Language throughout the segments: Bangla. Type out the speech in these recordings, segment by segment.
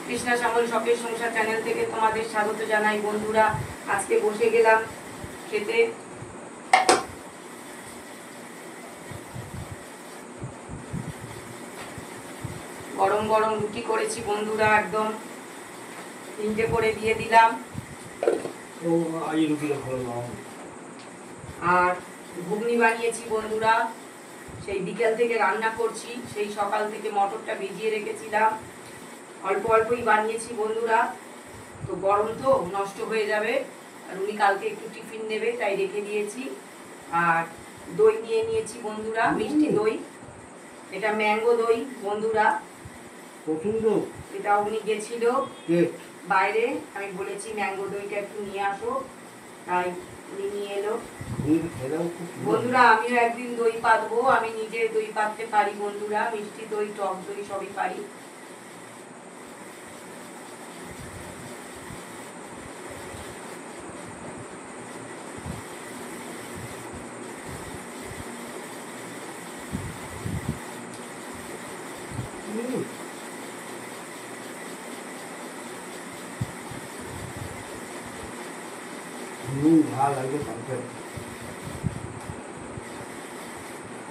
কৃষ্ণা শ্যামল শখের সংসার চ্যানেল থেকে তোমাদের স্বাগত জানাই বন্ধুরা। আজকে বসে গেলাম খেতে। গরম গরম রুটি করেছি বন্ধুরা, একদম 3টে করে দিয়ে দিলাম। আর ঘুগনি বানিয়েছি বন্ধুরা, সেই বিকেল থেকে রান্না করছি, সেই সকাল থেকে মটরটা ভিজিয়ে রেখেছিলাম, অল্প অল্পই বানিয়েছি বন্ধুরা। তো গরম তো নষ্ট হয়ে যাবে, আর উনি কালকে একটু টিফিন নেবে তাই রেখে দিয়েছি। আর দই নিয়ে নিয়েছি বন্ধুরা, মিষ্টি দই, এটা ম্যাঙ্গো দই বন্ধুরা। এটা উনি গেছিল বাইরে, আমি বলেছি ম্যাঙ্গো দইটা একটু নিয়ে আসো, তাই উনি নিয়ে এলো বন্ধুরা। আমিও একদিন দই পাতবো, আমি নিজে দই পাততে পারি বন্ধুরা, মিষ্টি দই টক দই সবই পারি।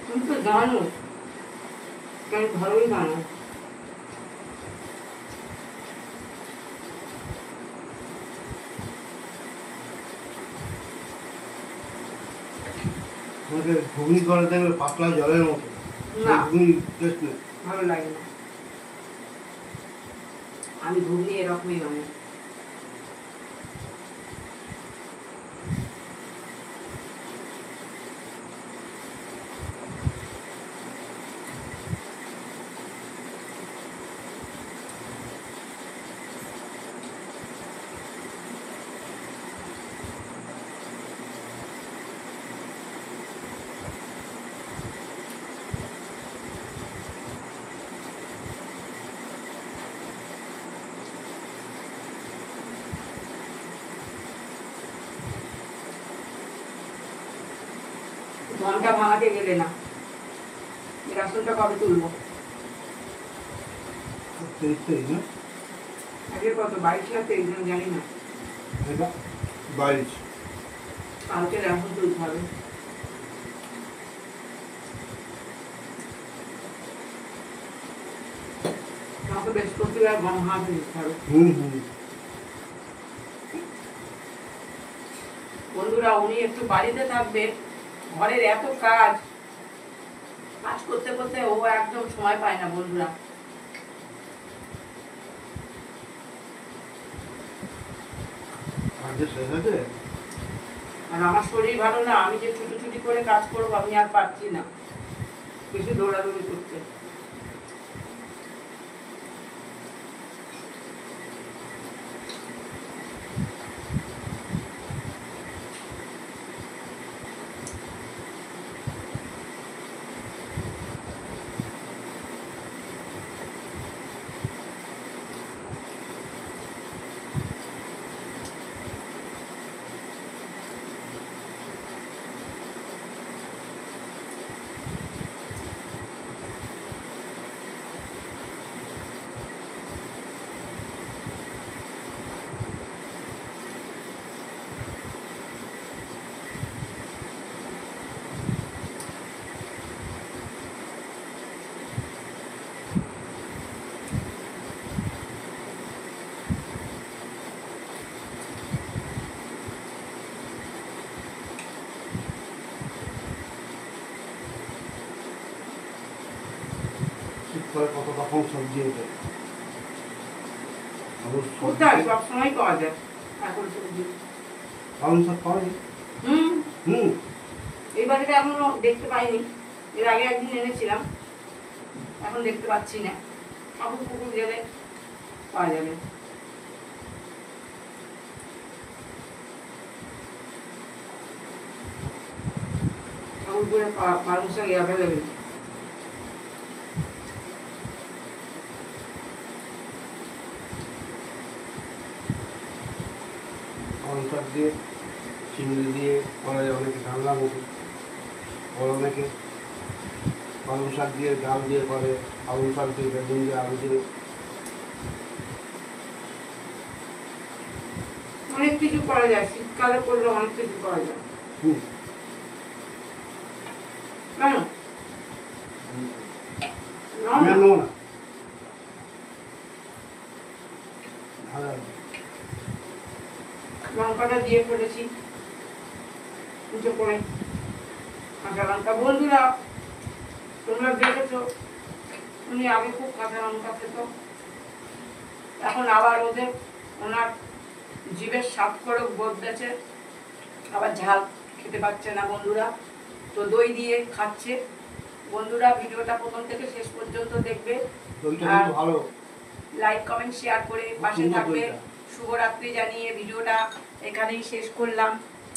তুমি তো জানো কেন, ভালোই জানো। ঘুগনি করে দেখবে পাতলা জলের মতো, ভালো লাগে না। আমি ঘুগনি এরকমই বানাই। ঘন্টা ভাঙাতে গেলে না, রাসনটা কবে তুলবো? আগে কত 22 না 23 জানি না, 22। কালকে রাসন তুলতে হবে। আমাকে বৃহস্পতিবার গম হাতে দিতে হবে বন্ধুরা। উনি একটু বাড়িতে থাকবে, ঘরের এত কাজ কাজ করতে করতে ও একদম সময় পায় না বন্ধুরা। আর আমার শরীর ভালো না, আমি যে ছুটি করে কাজ করবো আমি আর পারছি না, বেশি দৌড়াদৌড়ি করতে। কত রকম সবজি ওঠে, কোথায় সব সময় পাওয়া যায় এখন সবজি? পালং শাক পাওয়া যায়। এই বাড়িতে এখনো দেখতে পাইনি, এর আগে একদিন এনেছিলাম, এখন দেখতে পাচ্ছি না। ঠাকুর পুকুর গেলে পাওয়া যাবে। ঠাকুরপুরে পালং শাক অ্যাভেলেবেল। পালং শাক দিয়ে চিংড়ি দিয়ে করা যায়, অনেকে ডালনা মতো, আর অনেকে পালং শাক দিয়ে ডাল দিয়ে করে, পালং শাক দিয়ে বেগুন দিয়ে আলু দিয়ে অনেক কিছু করা যায়, শীতকালে করলে অনেক কিছু করা যায়। হুম। কেন? আমি আর নেবো না। ভালো লাগবে। লঙ্কাটা দিয়ে ফেলেছি উঁচু করে, কাঁচা লঙ্কা। বন্ধুরা তোমরা দেখেছো উনি আগে খুব কাঁচা লঙ্কা খেত, এখন আবার ওনার জিভের স্বাদ করে বদলেছে, আবার ঝাল খেতে পারছে না বন্ধুরা, তো দই দিয়ে খাচ্ছে। বন্ধুরা ভিডিওটা প্রথম থেকে শেষ পর্যন্ত দেখবে, দইটা আর কিন্তু ভালো। লাইক কমেন্ট শেয়ার করে পাশে সুন্দর থাকবে। দইটা। শুভরাত্রি জানিয়ে ভিডিওটা এখানেই শেষ করলাম।